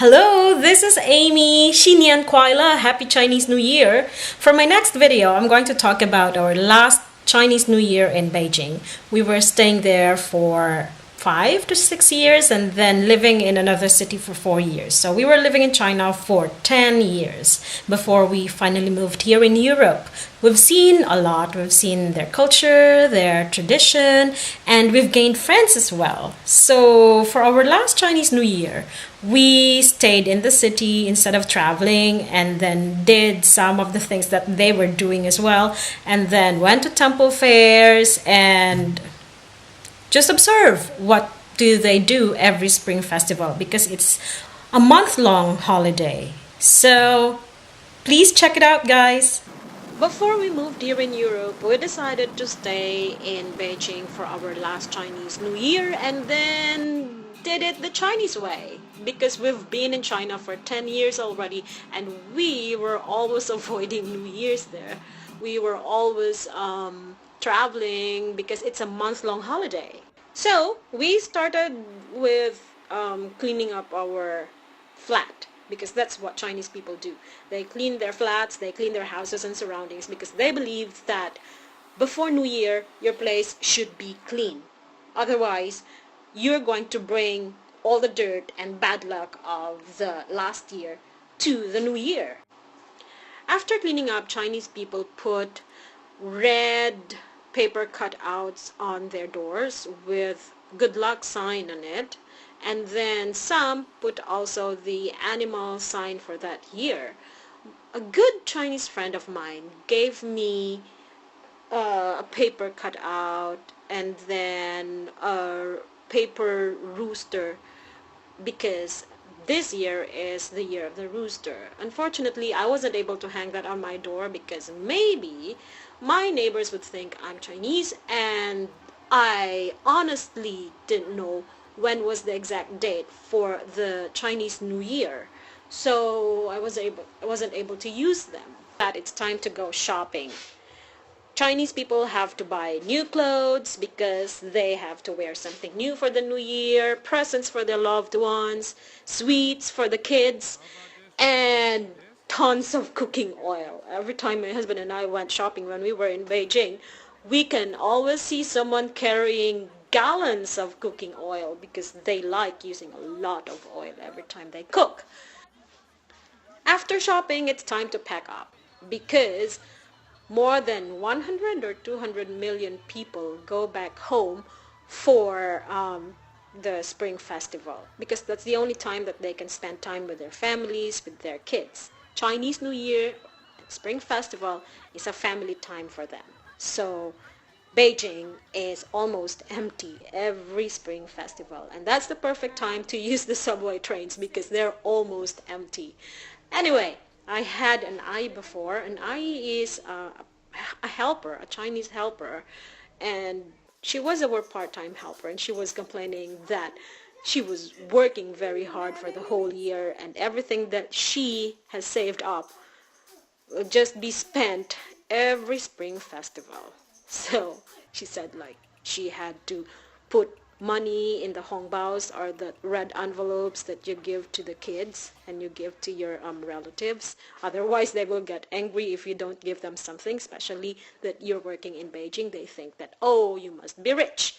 Hello, this is Amy. Xinian Kuaila. Happy Chinese New Year. For my next video, I'm going to talk about our last Chinese New Year in Beijing. We were staying there for 5 to 6 years and then living in another city for 4 years. So we were living in China for 10 years before we finally moved here in Europe. We've seen a lot. We've seen their culture, their tradition, and we've gained friends as well. So for our last Chinese New Year, we stayed in the city instead of traveling and then did some of the things that they were doing as well, and then went to temple fairs and just observe what do they do every spring festival because it's a month-long holiday. So please check it out, guys. Before we moved here in Europe, we decided to stay in Beijing for our last Chinese New Year and then did it the Chinese way because we've been in China for 10 years already and we were always avoiding New Year's there. We were always traveling because it's a month-long holiday. So we started with cleaning up our flat because that's what Chinese people do. They clean their flats, they clean their houses and surroundings because they believe that before New Year, your place should be clean. Otherwise, you're going to bring all the dirt and bad luck of the last year to the new year. After cleaning up, Chinese people put red paper cutouts on their doors with good luck sign on it, and then some put also the animal sign for that year. A good Chinese friend of mine gave me a paper cutout and then a paper rooster because this year is the year of the rooster. Unfortunately, I wasn't able to hang that on my door because maybe my neighbors would think I'm Chinese and I honestly didn't know when was the exact date for the Chinese New Year. So I wasn't able to use them. But it's time to go shopping. Chinese people have to buy new clothes because they have to wear something new for the new year, presents for their loved ones, sweets for the kids, and tons of cooking oil. Every time my husband and I went shopping when we were in Beijing, we can always see someone carrying gallons of cooking oil because they like using a lot of oil every time they cook. After shopping, it's time to pack up because more than 100 or 200 million people go back home for the Spring Festival because that's the only time that they can spend time with their families, with their kids. Chinese New Year and Spring Festival is a family time for them. So Beijing is almost empty every Spring Festival, and that's the perfect time to use the subway trains because they're almost empty. Anyway, I had an ai before. An ai is a helper, a Chinese helper, and she was our part-time helper, and she was complaining that she was working very hard for the whole year and everything that she has saved up will just be spent every Spring Festival. So she said like she had to put money in the hongbaos or the red envelopes that you give to the kids and you give to your relatives. Otherwise they will get angry if you don't give them something, especially that you're working in Beijing. They think that, oh, you must be rich.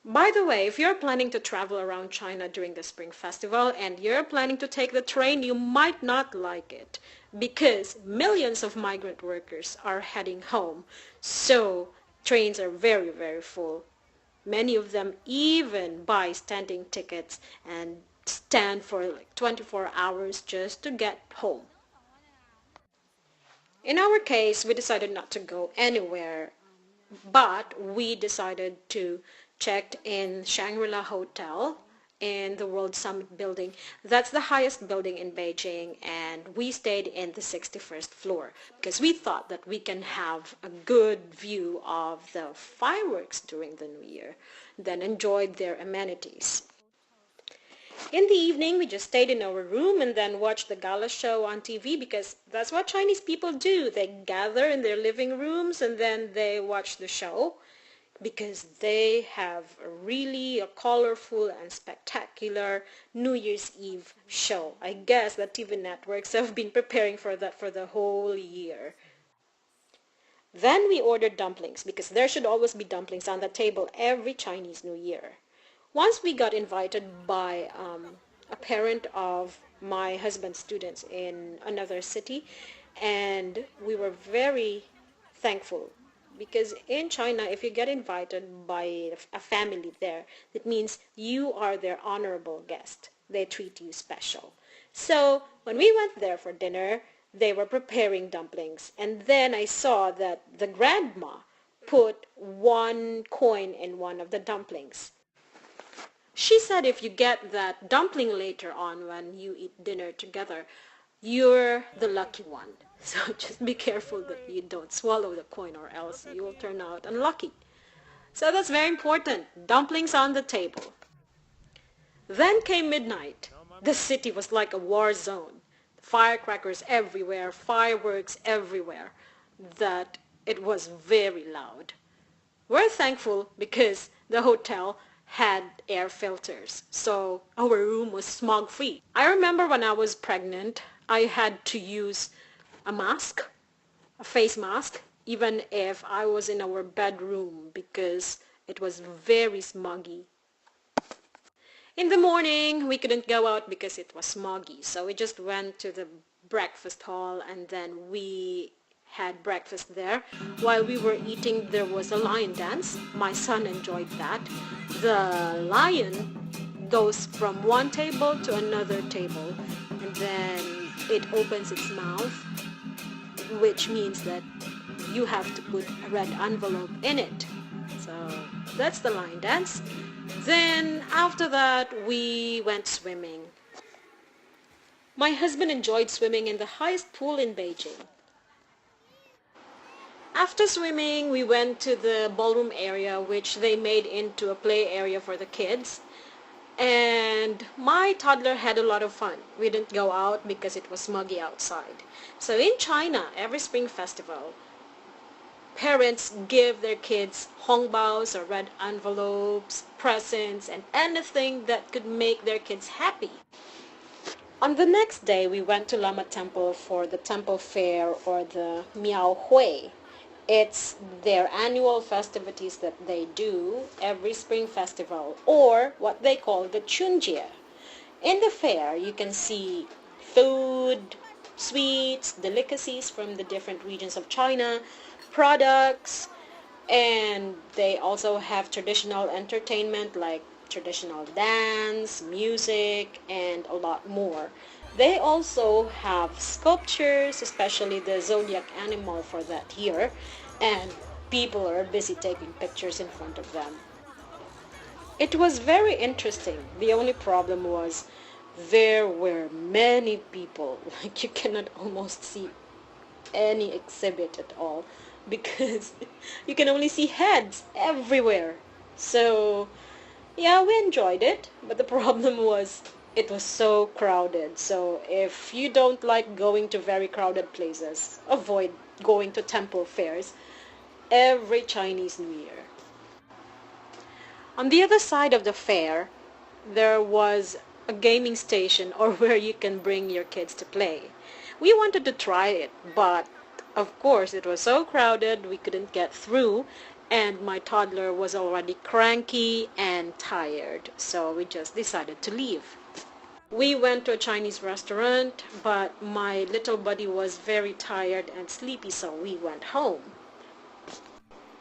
By the way, if you're planning to travel around China during the Spring Festival and you're planning to take the train, you might not like it because millions of migrant workers are heading home. So trains are very, very full. Many of them even buy standing tickets and stand for like 24 hours just to get home. In our case, we decided not to go anywhere, but we decided to check in Shangri-La Hotel in the World Summit building. That's the highest building in Beijing, and we stayed in the 61st floor because we thought that we can have a good view of the fireworks during the New Year, then enjoyed their amenities. In the evening, we just stayed in our room and then watched the gala show on TV because that's what Chinese people do. They gather in their living rooms and then they watch the show. because they have a colorful and spectacular New Year's Eve show. I guess the TV networks have been preparing for that for the whole year. Then we ordered dumplings because there should always be dumplings on the table every Chinese New Year. Once we got invited by a parent of my husband's students in another city, and we were very thankful because in China, if you get invited by a family there, that means you are their honorable guest. They treat you special. So when we went there for dinner, they were preparing dumplings, and then I saw that the grandma put one coin in one of the dumplings. She said if you get that dumpling later on when you eat dinner together, you're the lucky one. So just be careful that you don't swallow the coin or else you will turn out unlucky. So that's very important. Dumplings on the table. Then came midnight. The city was like a war zone. Firecrackers everywhere, fireworks everywhere. That it was very loud. We're thankful because the hotel had air filters, so our room was smog free. I remember when I was pregnant, I had to use a mask, a face mask, even if I was in our bedroom because it was very smoggy. In the morning, we couldn't go out because it was smoggy, so we just went to the breakfast hall and then we had breakfast there. While we were eating, there was a lion dance. My son enjoyed that. The lion goes from one table to another table and then it opens its mouth, which means that you have to put a red envelope in it. So that's the lion dance. Then after that, we went swimming. My husband enjoyed swimming in the highest pool in Beijing. After swimming, we went to the ballroom area, which they made into a play area for the kids. And my toddler had a lot of fun. We didn't go out because it was smoggy outside. So in China, every Spring Festival, parents give their kids hongbaos or red envelopes, presents, and anything that could make their kids happy. On the next day, we went to Lama Temple for the temple fair or the Miao Hui. It's their annual festivities that they do every Spring Festival, or what they call the Chunjie. In the fair, you can see food, sweets, delicacies from the different regions of China, products, and they also have traditional entertainment like traditional dance, music, and a lot more. They also have sculptures, especially the zodiac animal for that year, and people are busy taking pictures in front of them. It was very interesting. The only problem was there were many people. Like you cannot almost see any exhibit at all because you can only see heads everywhere. So yeah, we enjoyed it, but the problem was it was so crowded. So if you don't like going to very crowded places, avoid going to temple fairs every Chinese New Year. On the other side of the fair, there was a gaming station or where you can bring your kids to play. We wanted to try it, but of course it was so crowded we couldn't get through, and my toddler was already cranky and tired, so we just decided to leave. We went to a Chinese restaurant, but my little buddy was very tired and sleepy, so we went home.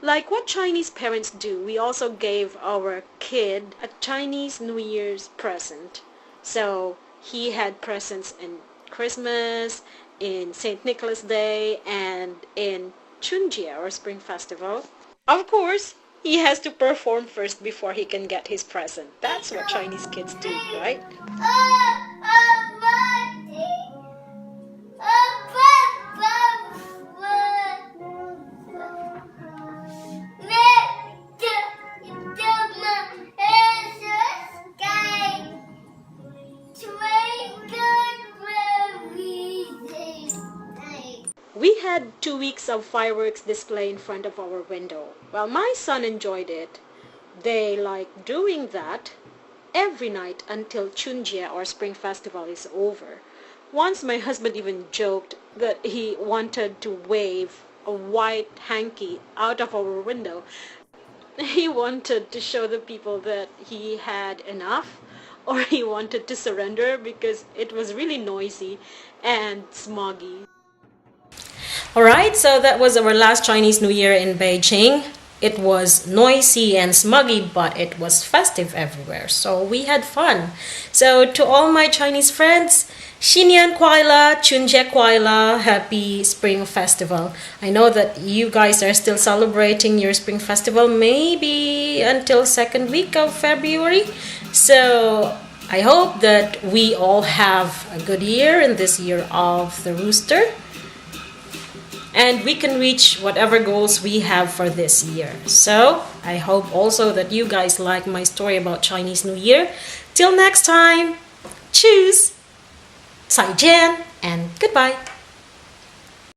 Like what Chinese parents do, we also gave our kid a Chinese New Year's present. So he had presents in Christmas, in St. Nicholas Day, and in Chunjie or Spring Festival. Of course, he has to perform first before he can get his present. That's what Chinese kids do, right? We had 2 weeks of fireworks display in front of our window. Well, my son enjoyed it. They like doing that every night until Chunjie or Spring Festival is over. Once my husband even joked that he wanted to wave a white hanky out of our window. He wanted to show the people that he had enough, or he wanted to surrender because it was really noisy and smoggy. Alright, so that was our last Chinese New Year in Beijing. It was noisy and smoggy, but it was festive everywhere, so we had fun. So to all my Chinese friends, 新年快乐, 春节快乐, happy Spring Festival. I know that you guys are still celebrating your Spring Festival, maybe until second week of February. So I hope that we all have a good year in this year of the rooster, and we can reach whatever goals we have for this year. So I hope also that you guys like my story about Chinese New Year. Till next time, choose, 再见, and goodbye.